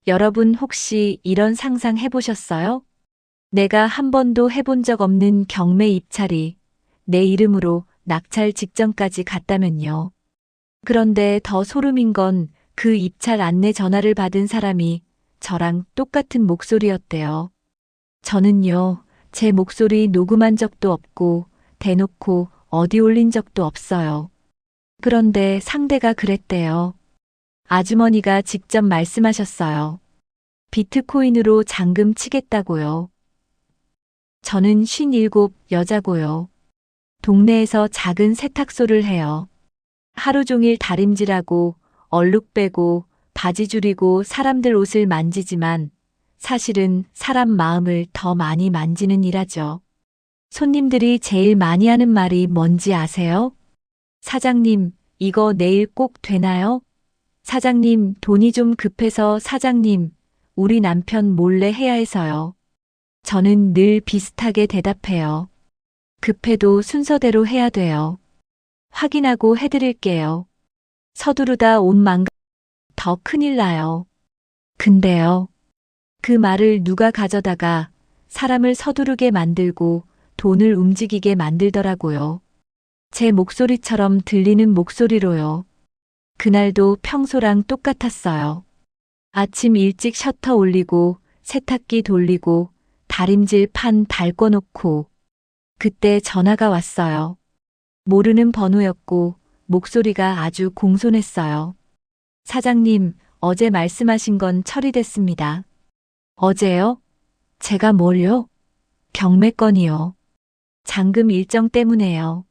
여러분 혹시 이런 상상 해보셨어요? 내가 한 번도 해본 적 없는 경매 입찰이 내 이름으로 낙찰 직전까지 갔다면요. 그런데 더 소름인 건 그 입찰 안내 전화를 받은 사람이 저랑 똑같은 목소리였대요. 저는요, 제 목소리 녹음한 적도 없고 대놓고 어디 올린 적도 없어요. 그런데 상대가 그랬대요. 아주머니가 직접 말씀하셨어요. 비트코인으로 잔금 치겠다고요. 저는 57 여자고요. 동네에서 작은 세탁소를 해요. 하루 종일 다림질하고 얼룩 빼고 바지 줄이고 사람들 옷을 만지지만 사실은 사람 마음을 더 많이 만지는 일하죠. 손님들이 제일 많이 하는 말이 뭔지 아세요? 사장님, 이거 내일 꼭 되나요? 사장님, 돈이 좀 급해서 사장님, 우리 남편 몰래 해야 해서요. 저는 늘 비슷하게 대답해요. 급해도 순서대로 해야 돼요. 확인하고 해드릴게요. 서두르다 옷 망가 더 큰일 나요. 근데요. 그 말을 누가 가져다가 사람을 서두르게 만들고 돈을 움직이게 만들더라고요. 제 목소리처럼 들리는 목소리로요. 그날도 평소랑 똑같았어요. 아침 일찍 셔터 올리고 세탁기 돌리고 다림질 판 달궈놓고 그때 전화가 왔어요. 모르는 번호였고 목소리가 아주 공손했어요. 사장님, 어제 말씀하신 건 처리됐습니다. 어제요? 제가 뭘요? 경매 건이요. 잔금 일정 때문에요.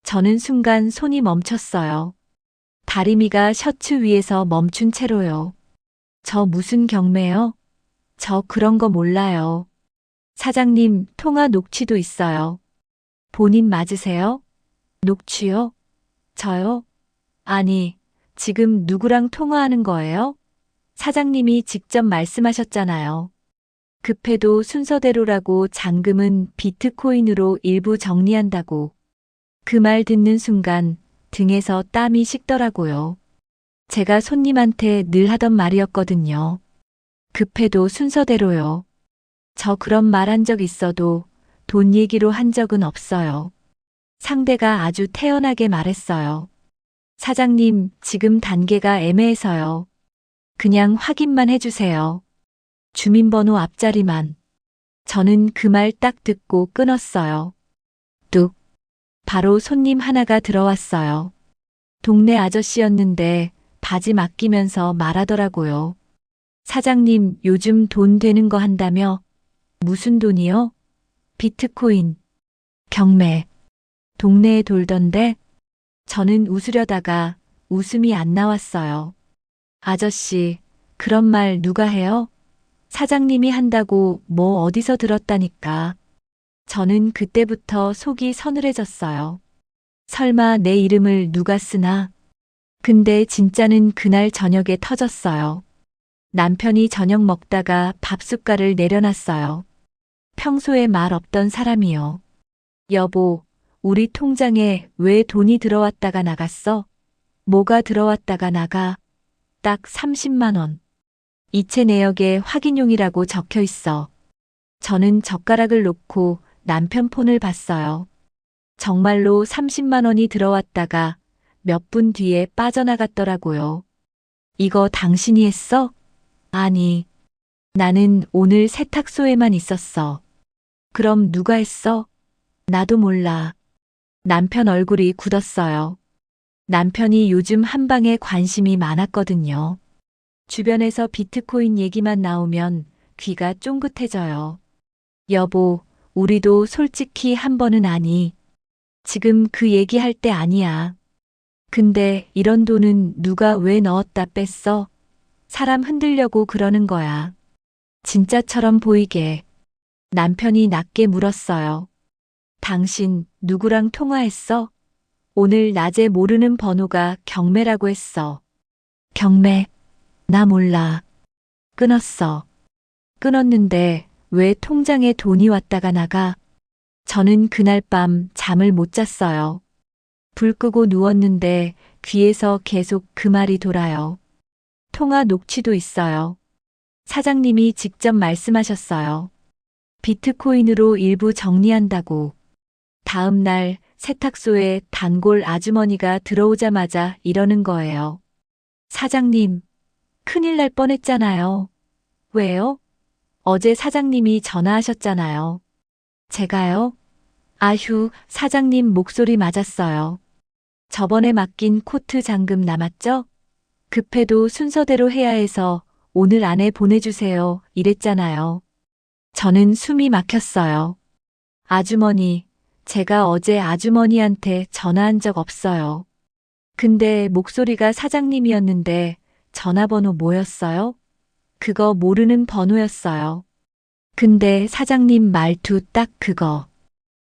저는 순간 손이 멈췄어요. 다리미가 셔츠 위에서 멈춘 채로요. 저 무슨 경매요? 저 그런 거 몰라요. 사장님, 통화 녹취도 있어요. 본인 맞으세요? 녹취요? 저요? 아니, 지금 누구랑 통화하는 거예요? 사장님이 직접 말씀하셨잖아요. 급해도 순서대로라고 잔금은 비트코인으로 일부 정리한다고. 그 말 듣는 순간 등에서 땀이 식더라고요. 제가 손님한테 늘 하던 말이었거든요. 급해도 순서대로요. 저 그런 말 한 적 있어도 돈 얘기로 한 적은 없어요. 상대가 아주 태연하게 말했어요. 사장님, 지금 단계가 애매해서요. 그냥 확인만 해주세요. 주민번호 앞자리만. 저는 그 말 딱 듣고 끊었어요. 뚝. 바로 손님 하나가 들어왔어요. 동네 아저씨였는데 바지 맡기면서 말하더라고요. 사장님, 요즘 돈 되는 거 한다며? 무슨 돈이요? 비트코인. 경매. 동네에 돌던데? 저는 웃으려다가 웃음이 안 나왔어요. 아저씨, 그런 말 누가 해요? 사장님이 한다고 뭐 어디서 들었다니까. 저는 그때부터 속이 서늘해졌어요. 설마 내 이름을 누가 쓰나? 근데 진짜는 그날 저녁에 터졌어요. 남편이 저녁 먹다가 밥숟갈을 내려놨어요. 평소에 말 없던 사람이요. 여보, 우리 통장에 왜 돈이 들어왔다가 나갔어? 뭐가 들어왔다가 나가? 딱 30만 원. 이체 내역에 확인용이라고 적혀 있어. 저는 젓가락을 놓고 남편 폰을 봤어요. 정말로 30만 원이 들어왔다가 몇 분 뒤에 빠져나갔더라고요. 이거 당신이 했어? 아니, 나는 오늘 세탁소에만 있었어. 그럼 누가 했어? 나도 몰라. 남편 얼굴이 굳었어요. 남편이 요즘 한방에 관심이 많았거든요. 주변에서 비트코인 얘기만 나오면 귀가 쫑긋해져요. 여보, 우리도 솔직히 한 번은 아니. 지금 그 얘기할 때 아니야. 근데 이런 돈은 누가 왜 넣었다 뺐어? 사람 흔들려고 그러는 거야. 진짜처럼 보이게. 남편이 낮게 물었어요. 당신 누구랑 통화했어? 오늘 낮에 모르는 번호가 경매라고 했어. 경매? 나 몰라. 끊었어. 끊었는데 왜 통장에 돈이 왔다가 나가? 저는 그날 밤 잠을 못 잤어요. 불 끄고 누웠는데 귀에서 계속 그 말이 돌아요. 통화 녹취도 있어요. 사장님이 직접 말씀하셨어요. 비트코인으로 일부 정리한다고. 다음 날 세탁소에 단골 아주머니가 들어오자마자 이러는 거예요. 사장님, 큰일 날 뻔했잖아요. 왜요? 어제 사장님이 전화하셨잖아요. 제가요? 아휴, 사장님 목소리 맞았어요. 저번에 맡긴 코트 잔금 남았죠? 급해도 순서대로 해야 해서 오늘 안에 보내주세요. 이랬잖아요. 저는 숨이 막혔어요. 아주머니, 제가 어제 아주머니한테 전화한 적 없어요. 근데 목소리가 사장님이었는데 전화번호 뭐였어요? 그거 모르는 번호였어요. 근데 사장님 말투 딱 그거.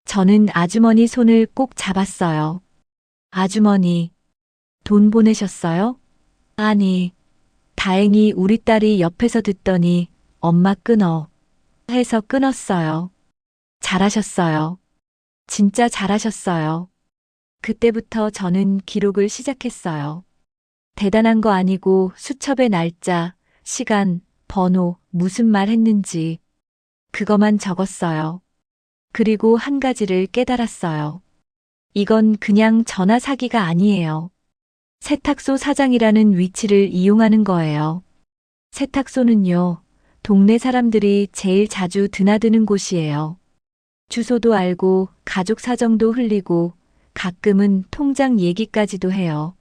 저는 아주머니 손을 꼭 잡았어요. 아주머니, 돈 보내셨어요? 아니, 다행히 우리 딸이 옆에서 듣더니 엄마 끊어 해서 끊었어요. 잘하셨어요. 진짜 잘하셨어요. 그때부터 저는 기록을 시작했어요. 대단한 거 아니고 수첩에 날짜, 시간, 번호, 무슨 말 했는지 그거만 적었어요. 그리고 한 가지를 깨달았어요. 이건 그냥 전화 사기가 아니에요. 세탁소 사장이라는 위치를 이용하는 거예요. 세탁소는요, 동네 사람들이 제일 자주 드나드는 곳이에요. 주소도 알고 가족 사정도 흘리고 가끔은 통장 얘기까지도 해요.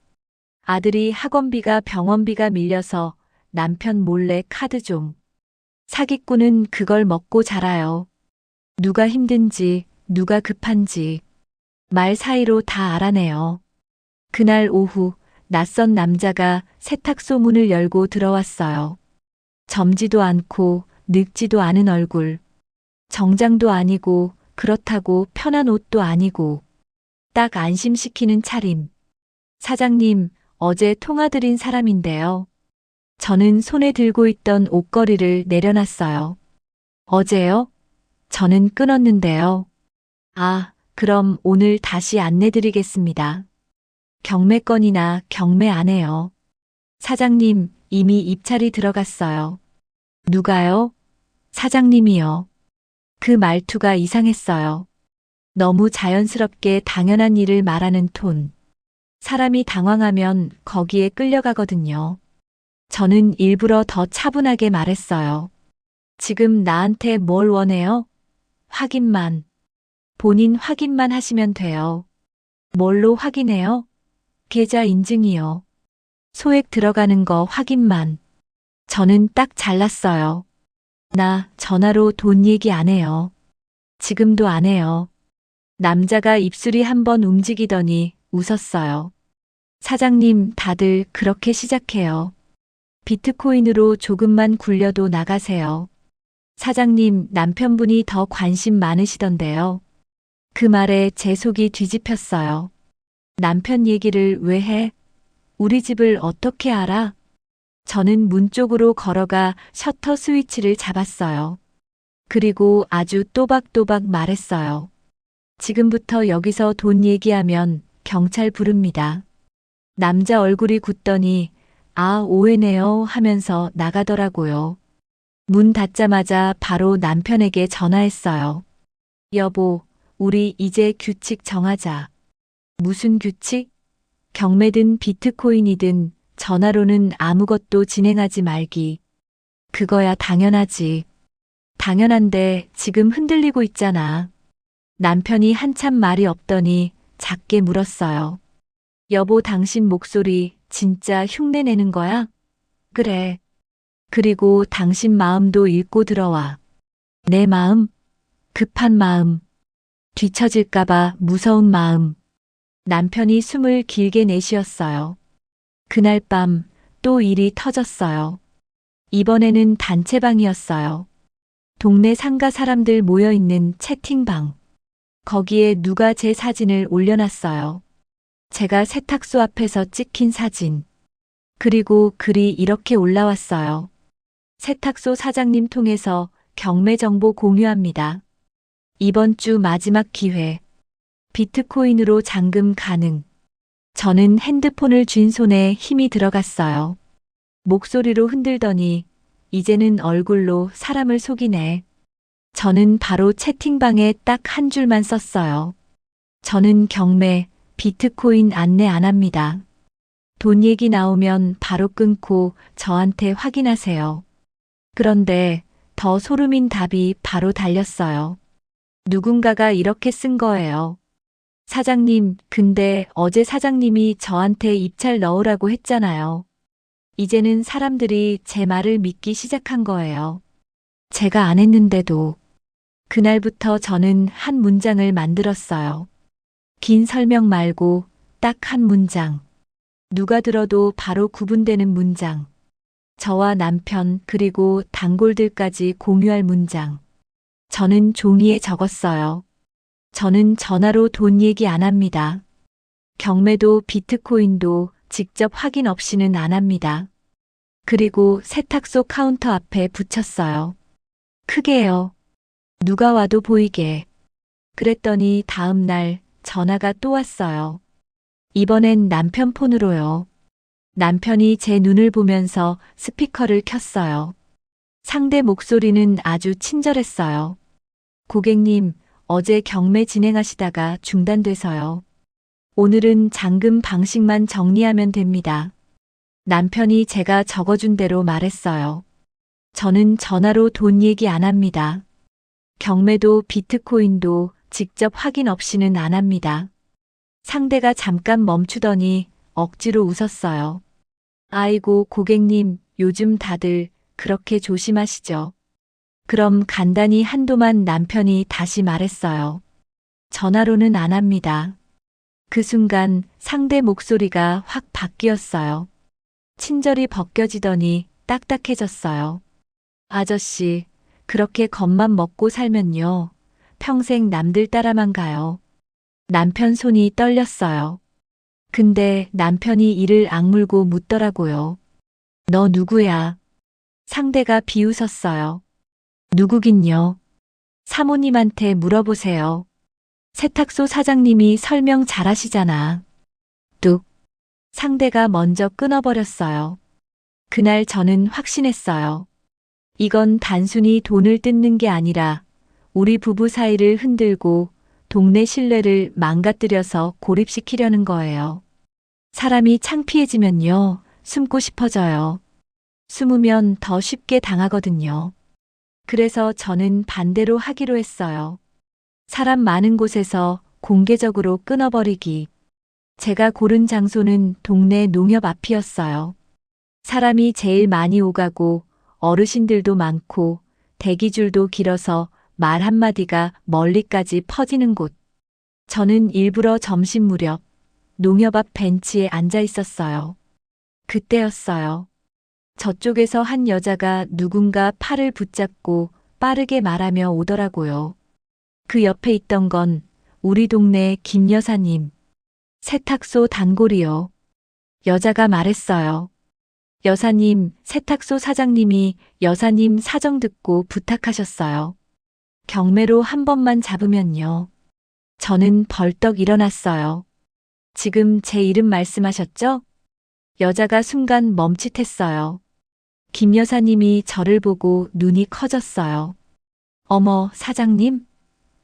아들이 학원비가 병원비가 밀려서 남편 몰래 카드 좀. 사기꾼은 그걸 먹고 자라요. 누가 힘든지, 누가 급한지 말 사이로 다 알아내요. 그날 오후 낯선 남자가 세탁소 문을 열고 들어왔어요. 젊지도 않고 늙지도 않은 얼굴. 정장도 아니고 그렇다고 편한 옷도 아니고 딱 안심시키는 차림. 사장님, 어제 통화드린 사람인데요. 저는 손에 들고 있던 옷걸이를 내려놨어요. 어제요? 저는 끊었는데요. 아, 그럼 오늘 다시 안내드리겠습니다. 경매 건이나 경매 안 해요. 사장님, 이미 입찰이 들어갔어요. 누가요? 사장님이요. 그 말투가 이상했어요. 너무 자연스럽게 당연한 일을 말하는 톤. 사람이 당황하면 거기에 끌려가거든요. 저는 일부러 더 차분하게 말했어요. 지금 나한테 뭘 원해요? 확인만. 본인 확인만 하시면 돼요. 뭘로 확인해요? 계좌 인증이요. 소액 들어가는 거 확인만. 저는 딱 잘랐어요. 나 전화로 돈 얘기 안 해요. 지금도 안 해요. 남자가 입술이 한번 움직이더니 웃었어요. 사장님, 다들 그렇게 시작해요. 비트코인으로 조금만 굴려도 나가세요. 사장님, 남편분이 더 관심 많으시던데요. 그 말에 제 속이 뒤집혔어요. 남편 얘기를 왜 해? 우리 집을 어떻게 알아? 저는 문 쪽으로 걸어가 셔터 스위치를 잡았어요. 그리고 아주 또박또박 말했어요. 지금부터 여기서 돈 얘기하면 경찰 부릅니다. 남자 얼굴이 굳더니 아, 오해네요 하면서 나가더라고요. 문 닫자마자 바로 남편에게 전화했어요. 여보, 우리 이제 규칙 정하자. 무슨 규칙? 경매든 비트코인이든 전화로는 아무것도 진행하지 말기. 그거야 당연하지. 당연한데 지금 흔들리고 있잖아. 남편이 한참 말이 없더니 작게 물었어요. 여보, 당신 목소리 진짜 흉내 내는 거야? 그래. 그리고 당신 마음도 읽고 들어와. 내 마음? 급한 마음. 뒤처질까봐 무서운 마음. 남편이 숨을 길게 내쉬었어요. 그날 밤 또 일이 터졌어요. 이번에는 단체방이었어요. 동네 상가 사람들 모여있는 채팅방. 거기에 누가 제 사진을 올려놨어요. 제가 세탁소 앞에서 찍힌 사진. 그리고 글이 이렇게 올라왔어요. 세탁소 사장님 통해서 경매 정보 공유합니다. 이번 주 마지막 기회. 비트코인으로 잔금 가능. 저는 핸드폰을 쥔 손에 힘이 들어갔어요. 목소리로 흔들더니 이제는 얼굴로 사람을 속이네. 저는 바로 채팅방에 딱 한 줄만 썼어요. 저는 경매, 비트코인 안내 안 합니다. 돈 얘기 나오면 바로 끊고 저한테 확인하세요. 그런데 더 소름인 답이 바로 달렸어요. 누군가가 이렇게 쓴 거예요. 사장님, 근데 어제 사장님이 저한테 입찰 넣으라고 했잖아요. 이제는 사람들이 제 말을 믿기 시작한 거예요. 제가 안 했는데도. 그날부터 저는 한 문장을 만들었어요. 긴 설명 말고 딱 한 문장. 누가 들어도 바로 구분되는 문장. 저와 남편 그리고 단골들까지 공유할 문장. 저는 종이에 적었어요. 저는 전화로 돈 얘기 안 합니다. 경매도 비트코인도 직접 확인 없이는 안 합니다. 그리고 세탁소 카운터 앞에 붙였어요. 크게요. 누가 와도 보이게. 그랬더니 다음 날 전화가 또 왔어요. 이번엔 남편 폰으로요. 남편이 제 눈을 보면서 스피커를 켰어요. 상대 목소리는 아주 친절했어요. 고객님, 어제 경매 진행하시다가 중단돼서요. 오늘은 잔금 방식만 정리하면 됩니다. 남편이 제가 적어준 대로 말했어요. 저는 전화로 돈 얘기 안 합니다. 경매도 비트코인도 직접 확인 없이는 안 합니다. 상대가 잠깐 멈추더니 억지로 웃었어요. 아이고, 고객님, 요즘 다들 그렇게 조심하시죠. 그럼 간단히 한도만 남편이 다시 말했어요. 전화로는 안 합니다. 그 순간 상대 목소리가 확 바뀌었어요. 친절이 벗겨지더니 딱딱해졌어요. 아저씨, 그렇게 겁만 먹고 살면요. 평생 남들 따라만 가요. 남편 손이 떨렸어요. 근데 남편이 이를 악물고 묻더라고요. 너 누구야? 상대가 비웃었어요. 누구긴요. 사모님한테 물어보세요. 세탁소 사장님이 설명 잘하시잖아. 뚝. 상대가 먼저 끊어버렸어요. 그날 저는 확신했어요. 이건 단순히 돈을 뜯는 게 아니라 우리 부부 사이를 흔들고 동네 신뢰를 망가뜨려서 고립시키려는 거예요. 사람이 창피해지면요, 숨고 싶어져요. 숨으면 더 쉽게 당하거든요. 그래서 저는 반대로 하기로 했어요. 사람 많은 곳에서 공개적으로 끊어버리기. 제가 고른 장소는 동네 농협 앞이었어요. 사람이 제일 많이 오가고 어르신들도 많고 대기줄도 길어서 말 한마디가 멀리까지 퍼지는 곳. 저는 일부러 점심 무렵 농협 앞 벤치에 앉아 있었어요. 그때였어요. 저쪽에서 한 여자가 누군가 팔을 붙잡고 빠르게 말하며 오더라고요. 그 옆에 있던 건 우리 동네 김 여사님. 세탁소 단골이요. 여자가 말했어요. 여사님, 세탁소 사장님이 여사님 사정 듣고 부탁하셨어요. 경매로 한 번만 잡으면요. 저는 벌떡 일어났어요. 지금 제 이름 말씀하셨죠? 여자가 순간 멈칫했어요. 김 여사님이 저를 보고 눈이 커졌어요. 어머, 사장님?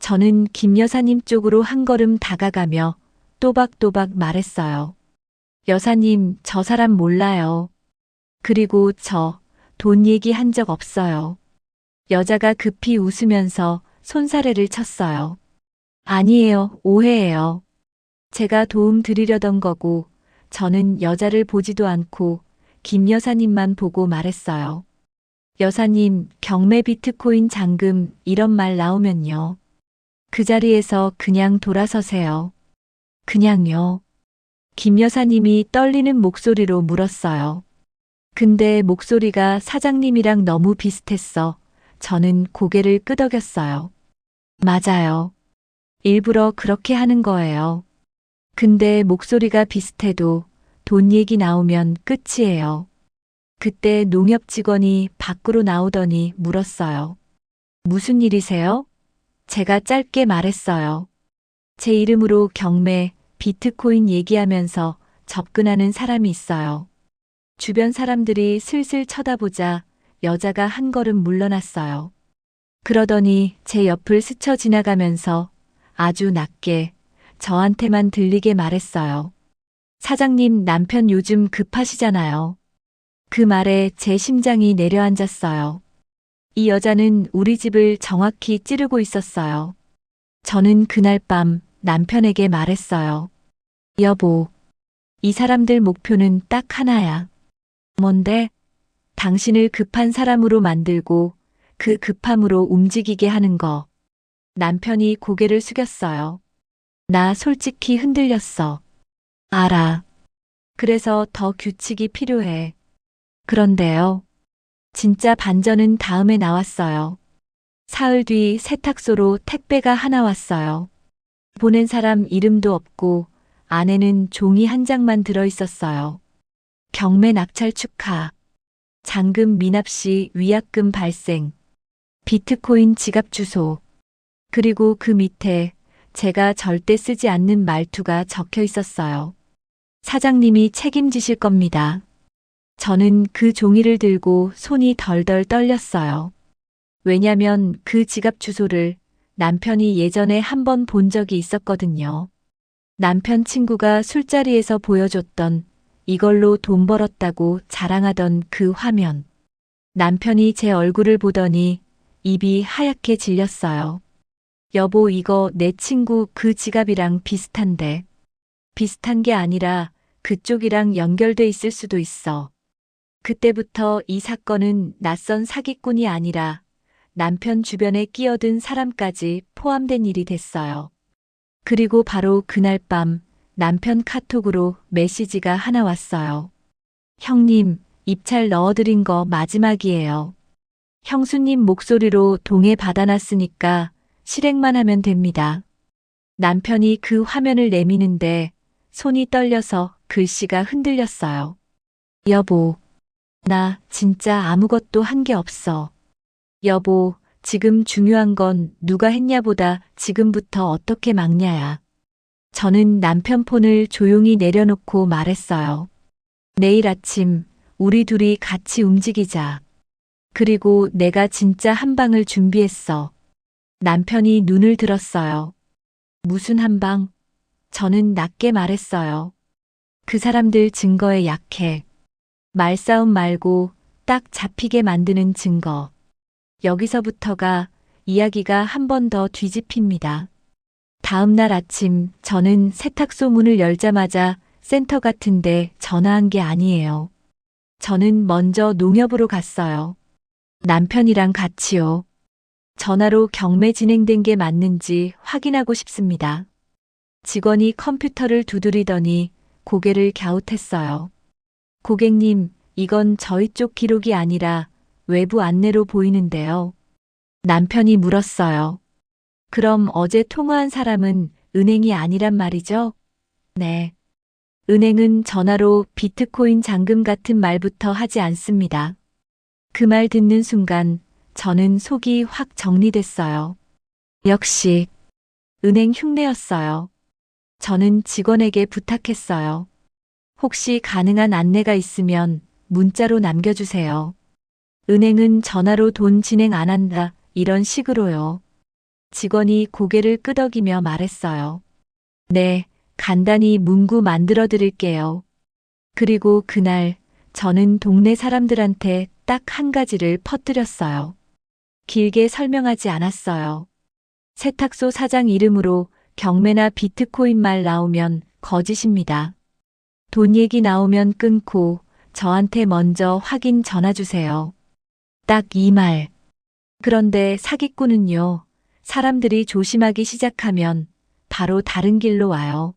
저는 김 여사님 쪽으로 한 걸음 다가가며 또박또박 말했어요. 여사님, 저 사람 몰라요. 그리고 저 돈 얘기한 적 없어요. 여자가 급히 웃으면서 손사래를 쳤어요. 아니에요, 오해예요. 제가 도움 드리려던 거고, 저는 여자를 보지도 않고 김 여사님만 보고 말했어요. 여사님, 경매 비트코인 잔금 이런 말 나오면요. 그 자리에서 그냥 돌아서세요. 그냥요. 김 여사님이 떨리는 목소리로 물었어요. 근데 목소리가 사장님이랑 너무 비슷했어. 저는 고개를 끄덕였어요. 맞아요. 일부러 그렇게 하는 거예요. 근데 목소리가 비슷해도 돈 얘기 나오면 끝이에요. 그때 농협 직원이 밖으로 나오더니 물었어요. 무슨 일이세요? 제가 짧게 말했어요. 제 이름으로 경매, 비트코인 얘기하면서 접근하는 사람이 있어요. 주변 사람들이 슬슬 쳐다보자 여자가 한 걸음 물러났어요. 그러더니 제 옆을 스쳐 지나가면서 아주 낮게 저한테만 들리게 말했어요. 사장님, 남편 요즘 급하시잖아요. 그 말에 제 심장이 내려앉았어요. 이 여자는 우리 집을 정확히 찌르고 있었어요. 저는 그날 밤 남편에게 말했어요. 여보, 이 사람들 목표는 딱 하나야. 뭔데? 당신을 급한 사람으로 만들고 그 급함으로 움직이게 하는 거. 남편이 고개를 숙였어요. 나 솔직히 흔들렸어. 알아. 그래서 더 규칙이 필요해. 그런데요. 진짜 반전은 다음에 나왔어요. 사흘 뒤 세탁소로 택배가 하나 왔어요. 보낸 사람 이름도 없고 안에는 종이 한 장만 들어 있었어요. 경매 낙찰 축하. 잔금 미납 시 위약금 발생. 비트코인 지갑 주소. 그리고 그 밑에 제가 절대 쓰지 않는 말투가 적혀 있었어요. 사장님이 책임지실 겁니다. 저는 그 종이를 들고 손이 덜덜 떨렸어요. 왜냐면 그 지갑 주소를 남편이 예전에 한 번 본 적이 있었거든요. 남편 친구가 술자리에서 보여줬던 이걸로 돈 벌었다고 자랑하던 그 화면. 남편이 제 얼굴을 보더니 입이 하얗게 질렸어요. 여보, 이거 내 친구 그 지갑이랑 비슷한데. 비슷한 게 아니라 그쪽이랑 연결돼 있을 수도 있어. 그때부터 이 사건은 낯선 사기꾼이 아니라 남편 주변에 끼어든 사람까지 포함된 일이 됐어요. 그리고 바로 그날 밤 남편 카톡으로 메시지가 하나 왔어요. 형님, 입찰 넣어드린 거 마지막이에요. 형수님 목소리로 동해 받아놨으니까 실행만 하면 됩니다. 남편이 그 화면을 내미는데 손이 떨려서 글씨가 흔들렸어요. 여보, 나 진짜 아무것도 한 게 없어. 여보, 지금 중요한 건 누가 했냐보다 지금부터 어떻게 막냐야. 저는 남편 폰을 조용히 내려놓고 말했어요. 내일 아침 우리 둘이 같이 움직이자. 그리고 내가 진짜 한 방을 준비했어. 남편이 눈을 들었어요. 무슨 한 방? 저는 낮게 말했어요. 그 사람들 증거에 약해. 말싸움 말고 딱 잡히게 만드는 증거. 여기서부터가 이야기가 한 번 더 뒤집힙니다. 다음 날 아침 저는 세탁소 문을 열자마자 센터 같은데 전화한 게 아니에요. 저는 먼저 농협으로 갔어요. 남편이랑 같이요. 전화로 경매 진행된 게 맞는지 확인하고 싶습니다. 직원이 컴퓨터를 두드리더니 고개를 갸웃했어요. 고객님, 이건 저희 쪽 기록이 아니라 외부 안내로 보이는데요. 남편이 물었어요. 그럼 어제 통화한 사람은 은행이 아니란 말이죠? 네. 은행은 전화로 비트코인 잔금 같은 말부터 하지 않습니다. 그 말 듣는 순간 저는 속이 확 정리됐어요. 역시 은행 흉내였어요. 저는 직원에게 부탁했어요. 혹시 가능한 안내가 있으면 문자로 남겨주세요. 은행은 전화로 돈 진행 안 한다, 이런 식으로요. 직원이 고개를 끄덕이며 말했어요. 네, 간단히 문구 만들어 드릴게요. 그리고 그날 저는 동네 사람들한테 딱 한 가지를 퍼뜨렸어요. 길게 설명하지 않았어요. 세탁소 사장 이름으로 경매나 비트코인 말 나오면 거짓입니다. 돈 얘기 나오면 끊고 저한테 먼저 확인 전화 주세요. 딱 이 말. 그런데 사기꾼은요, 사람들이 조심하기 시작하면 바로 다른 길로 와요.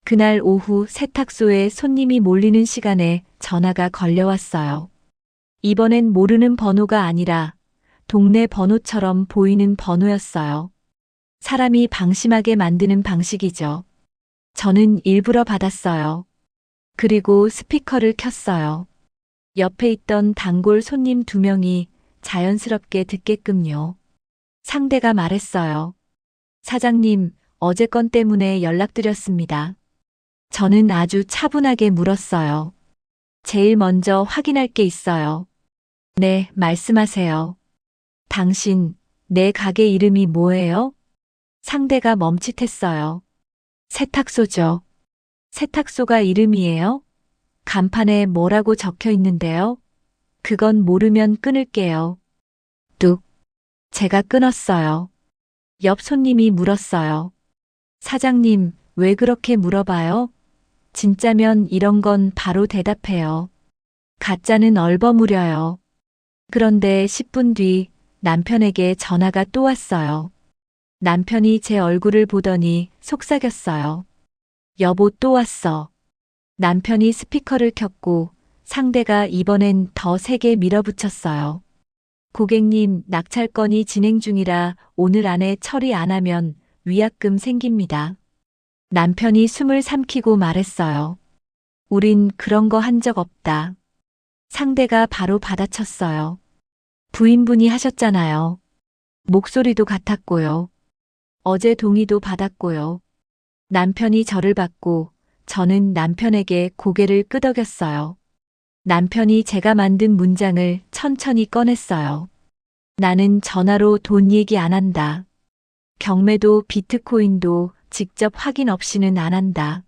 그날 오후 세탁소에 손님이 몰리는 시간에 전화가 걸려왔어요. 이번엔 모르는 번호가 아니라 동네 번호처럼 보이는 번호였어요. 사람이 방심하게 만드는 방식이죠. 저는 일부러 받았어요. 그리고 스피커를 켰어요. 옆에 있던 단골 손님 2명이 자연스럽게 듣게끔요. 상대가 말했어요. 사장님, 어제 건 때문에 연락드렸습니다. 저는 아주 차분하게 물었어요. 제일 먼저 확인할 게 있어요. 네, 말씀하세요. 당신, 내 가게 이름이 뭐예요? 상대가 멈칫했어요. 세탁소죠. 세탁소가 이름이에요? 간판에 뭐라고 적혀 있는데요? 그건 모르면 끊을게요. 뚝. 제가 끊었어요. 옆 손님이 물었어요. 사장님, 왜 그렇게 물어봐요? 진짜면 이런 건 바로 대답해요. 가짜는 얼버무려요. 그런데 10분 뒤 남편에게 전화가 또 왔어요. 남편이 제 얼굴을 보더니 속삭였어요. 여보 또 왔어. 남편이 스피커를 켰고 상대가 이번엔 더 세게 밀어붙였어요. 고객님, 낙찰 건이 진행 중이라 오늘 안에 처리 안 하면 위약금 생깁니다. 남편이 숨을 삼키고 말했어요. 우린 그런 거 한 적 없다. 상대가 바로 받아쳤어요. 부인분이 하셨잖아요. 목소리도 같았고요. 어제 동의도 받았고요. 남편이 저를 받고 저는 남편에게 고개를 끄덕였어요. 남편이 제가 만든 문장을 천천히 꺼냈어요. 나는 전화로 돈 얘기 안 한다. 경매도 비트코인도 직접 확인 없이는 안 한다.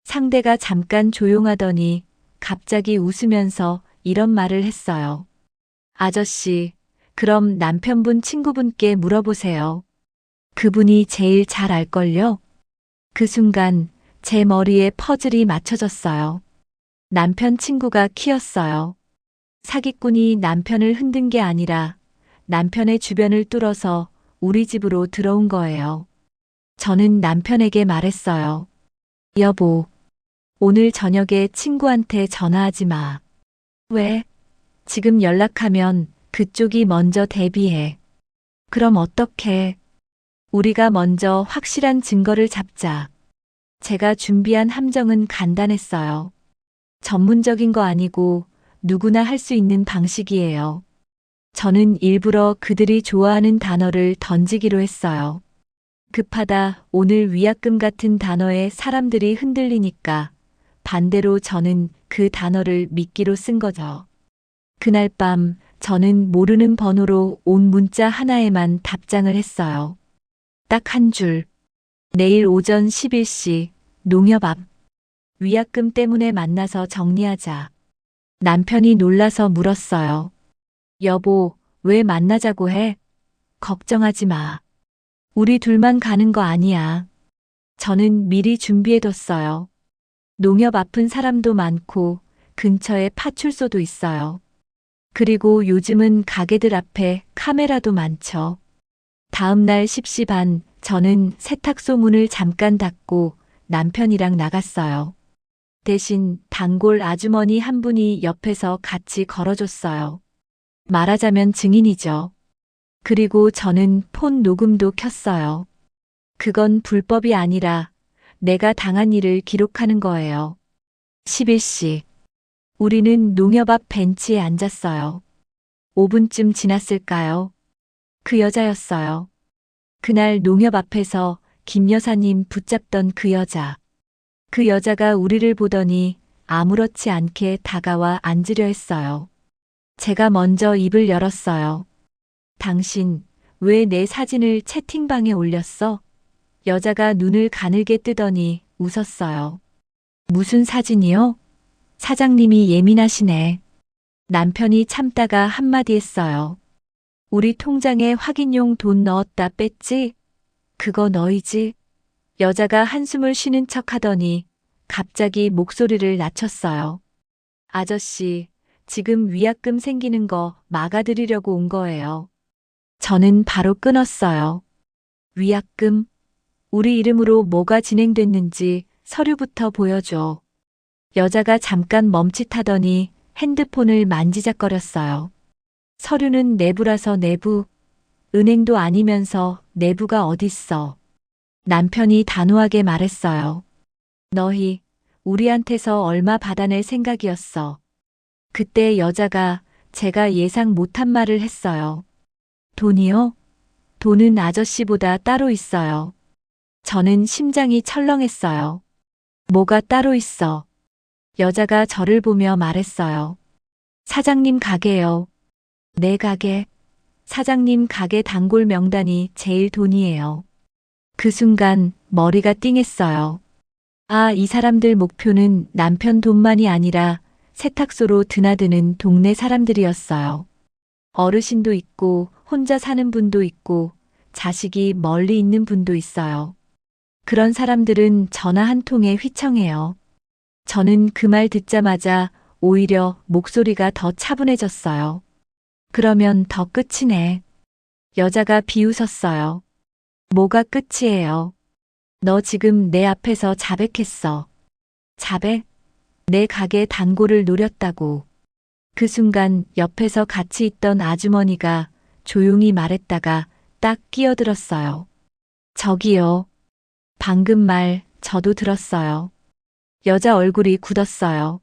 상대가 잠깐 조용하더니 갑자기 웃으면서 이런 말을 했어요. 아저씨, 그럼 남편분 친구분께 물어보세요. 그분이 제일 잘 알걸요? 그 순간 제 머리에 퍼즐이 맞춰졌어요. 남편 친구가 키였어요. 사기꾼이 남편을 흔든 게 아니라 남편의 주변을 뚫어서 우리 집으로 들어온 거예요. 저는 남편에게 말했어요. 여보, 오늘 저녁에 친구한테 전화하지 마. 왜? 지금 연락하면 그쪽이 먼저 대비해. 그럼 어떡해? 우리가 먼저 확실한 증거를 잡자. 제가 준비한 함정은 간단했어요. 전문적인 거 아니고 누구나 할 수 있는 방식이에요. 저는 일부러 그들이 좋아하는 단어를 던지기로 했어요. 급하다, 오늘 위약금 같은 단어에 사람들이 흔들리니까 반대로 저는 그 단어를 미끼로 쓴 거죠. 그날 밤 저는 모르는 번호로 온 문자 하나에만 답장을 했어요. 딱 한 줄. 내일 오전 11시 농협 앞. 위약금 때문에 만나서 정리하자. 남편이 놀라서 물었어요. 여보, 왜 만나자고 해? 걱정하지 마. 우리 둘만 가는 거 아니야. 저는 미리 준비해뒀어요. 농협 앞은 사람도 많고 근처에 파출소도 있어요. 그리고 요즘은 가게들 앞에 카메라도 많죠. 다음 날 10시 반 저는 세탁소 문을 잠깐 닫고 남편이랑 나갔어요. 대신 단골 아주머니 한 분이 옆에서 같이 걸어줬어요. 말하자면 증인이죠. 그리고 저는 폰 녹음도 켰어요. 그건 불법이 아니라 내가 당한 일을 기록하는 거예요. 11시. 우리는 농협 앞 벤치에 앉았어요. 5분쯤 지났을까요? 그 여자였어요. 그날 농협 앞에서 김 여사님 붙잡던 그 여자. 그 여자가 우리를 보더니 아무렇지 않게 다가와 앉으려 했어요. 제가 먼저 입을 열었어요. 당신, 왜 내 사진을 채팅방에 올렸어? 여자가 눈을 가늘게 뜨더니 웃었어요. 무슨 사진이요? 사장님이 예민하시네. 남편이 참다가 한마디 했어요. 우리 통장에 확인용 돈 넣었다 뺐지? 그거 너희지? 여자가 한숨을 쉬는 척 하더니 갑자기 목소리를 낮췄어요. 아저씨, 지금 위약금 생기는 거 막아드리려고 온 거예요. 저는 바로 끊었어요. 위약금? 우리 이름으로 뭐가 진행됐는지 서류부터 보여줘. 여자가 잠깐 멈칫하더니 핸드폰을 만지작거렸어요. 서류는 내부라서 내부. 은행도 아니면서 내부가 어딨어. 남편이 단호하게 말했어요. 너희, 우리한테서 얼마 받아낼 생각이었어. 그때 여자가 제가 예상 못한 말을 했어요. 돈이요? 돈은 아저씨보다 따로 있어요. 저는 심장이 철렁했어요. 뭐가 따로 있어? 여자가 저를 보며 말했어요. 사장님 가게요. 내 가게. 사장님 가게 단골 명단이 제일 돈이에요. 그 순간 머리가 띵했어요. 아, 이 사람들 목표는 남편 돈만이 아니라 세탁소로 드나드는 동네 사람들이었어요. 어르신도 있고, 혼자 사는 분도 있고, 자식이 멀리 있는 분도 있어요. 그런 사람들은 전화 한 통에 휘청해요. 저는 그 말 듣자마자 오히려 목소리가 더 차분해졌어요. 그러면 더 끝이네. 여자가 비웃었어요. 뭐가 끝이에요? 너 지금 내 앞에서 자백했어. 자백? 내 가게 단골을 노렸다고. 그 순간 옆에서 같이 있던 아주머니가 조용히 말했다가 딱 끼어들었어요. 저기요. 방금 말 저도 들었어요. 여자 얼굴이 굳었어요.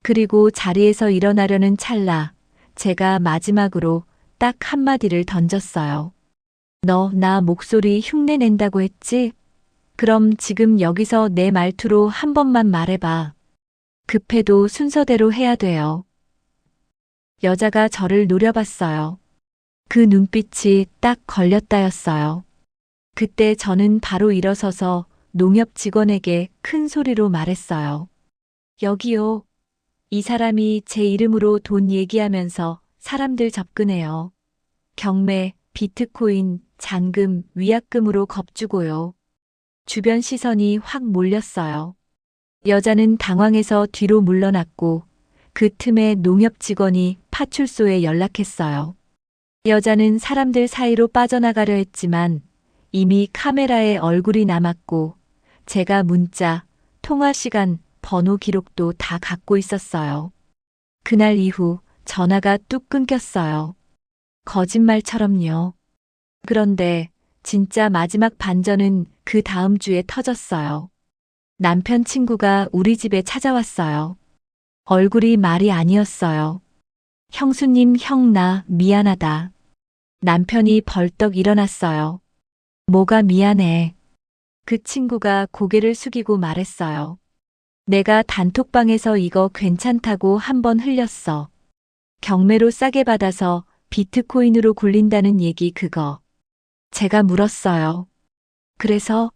그리고 자리에서 일어나려는 찰나 제가 마지막으로 딱 한마디를 던졌어요. 너 나 목소리 흉내 낸다고 했지? 그럼 지금 여기서 내 말투로 한 번만 말해봐. 급해도 순서대로 해야 돼요. 여자가 저를 노려봤어요. 그 눈빛이 딱 걸렸다였어요. 그때 저는 바로 일어서서 농협 직원에게 큰 소리로 말했어요. 여기요. 이 사람이 제 이름으로 돈 얘기하면서 사람들 접근해요. 경매, 비트코인, 잔금, 위약금으로 겁주고요. 주변 시선이 확 몰렸어요. 여자는 당황해서 뒤로 물러났고 그 틈에 농협 직원이 파출소에 연락했어요. 여자는 사람들 사이로 빠져나가려 했지만 이미 카메라에 얼굴이 남았고 제가 문자, 통화 시간, 번호 기록도 다 갖고 있었어요. 그날 이후 전화가 뚝 끊겼어요. 거짓말처럼요. 그런데 진짜 마지막 반전은 그 다음 주에 터졌어요. 남편 친구가 우리 집에 찾아왔어요. 얼굴이 말이 아니었어요. 형수님, 형 나 미안하다. 남편이 벌떡 일어났어요. 뭐가 미안해. 그 친구가 고개를 숙이고 말했어요. 내가 단톡방에서 이거 괜찮다고 한번 흘렸어. 경매로 싸게 받아서 비트코인으로 굴린다는 얘기 그거. 제가 물었어요. 그래서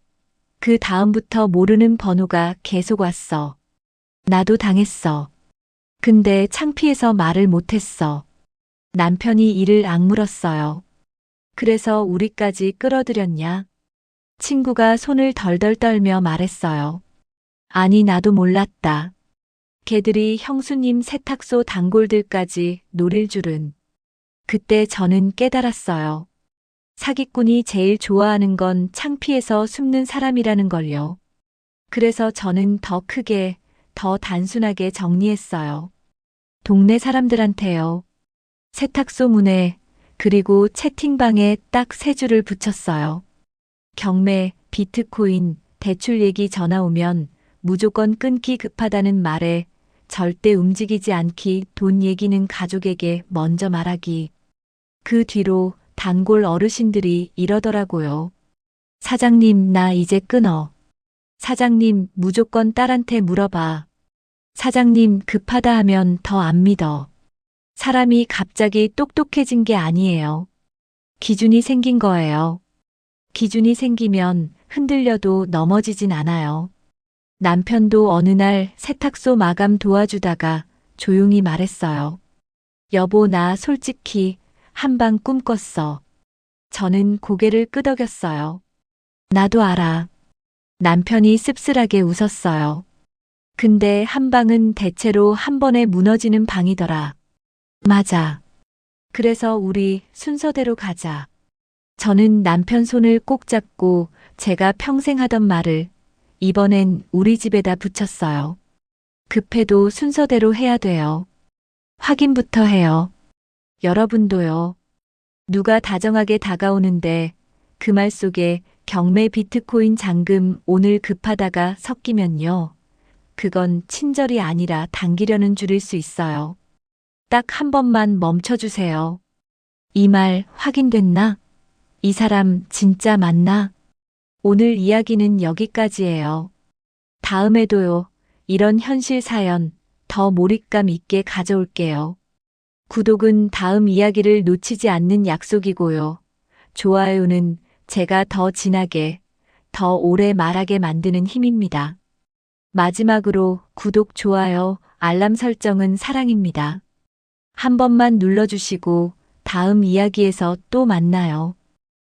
그 다음부터 모르는 번호가 계속 왔어. 나도 당했어. 근데 창피해서 말을 못했어. 남편이 이를 악물었어요. 그래서 우리까지 끌어들였냐? 친구가 손을 덜덜 떨며 말했어요. 아니, 나도 몰랐다. 걔들이 형수님 세탁소 단골들까지 노릴 줄은. 그때 저는 깨달았어요. 사기꾼이 제일 좋아하는 건 창피해서 숨는 사람이라는 걸요. 그래서 저는 더 크게, 더 단순하게 정리했어요. 동네 사람들한테요. 세탁소 문에, 그리고 채팅방에 딱 세 줄을 붙였어요. 경매, 비트코인, 대출 얘기 전화 오면 무조건 끊기 급하다는 말에 절대 움직이지 않기, 돈 얘기는 가족에게 먼저 말하기. 그 뒤로 단골 어르신들이 이러더라고요. 사장님, 나 이제 끊어. 사장님, 무조건 딸한테 물어봐. 사장님, 급하다 하면 더 안 믿어. 사람이 갑자기 똑똑해진 게 아니에요. 기준이 생긴 거예요. 기준이 생기면 흔들려도 넘어지진 않아요. 남편도 어느 날 세탁소 마감 도와주다가 조용히 말했어요. 여보, 나 솔직히 한방 꿈꿨어. 저는 고개를 끄덕였어요. 나도 알아. 남편이 씁쓸하게 웃었어요. 근데 한방은 대체로 한 번에 무너지는 방이더라. 맞아. 그래서 우리 순서대로 가자. 저는 남편 손을 꼭 잡고 제가 평생 하던 말을 이번엔 우리 집에다 붙였어요. 급해도 순서대로 해야 돼요. 확인부터 해요. 여러분도요. 누가 다정하게 다가오는데 그 말 속에 경매 비트코인 잔금 오늘 급하다가 섞이면요. 그건 친절이 아니라 당기려는 줄일 수 있어요. 딱 한 번만 멈춰주세요. 이 말 확인됐나? 이 사람 진짜 맞나? 오늘 이야기는 여기까지예요. 다음에도요. 이런 현실 사연 더 몰입감 있게 가져올게요. 구독은 다음 이야기를 놓치지 않는 약속이고요. 좋아요는 제가 더 진하게, 더 오래 말하게 만드는 힘입니다. 마지막으로 구독, 좋아요, 알람 설정은 사랑입니다. 한 번만 눌러주시고 다음 이야기에서 또 만나요.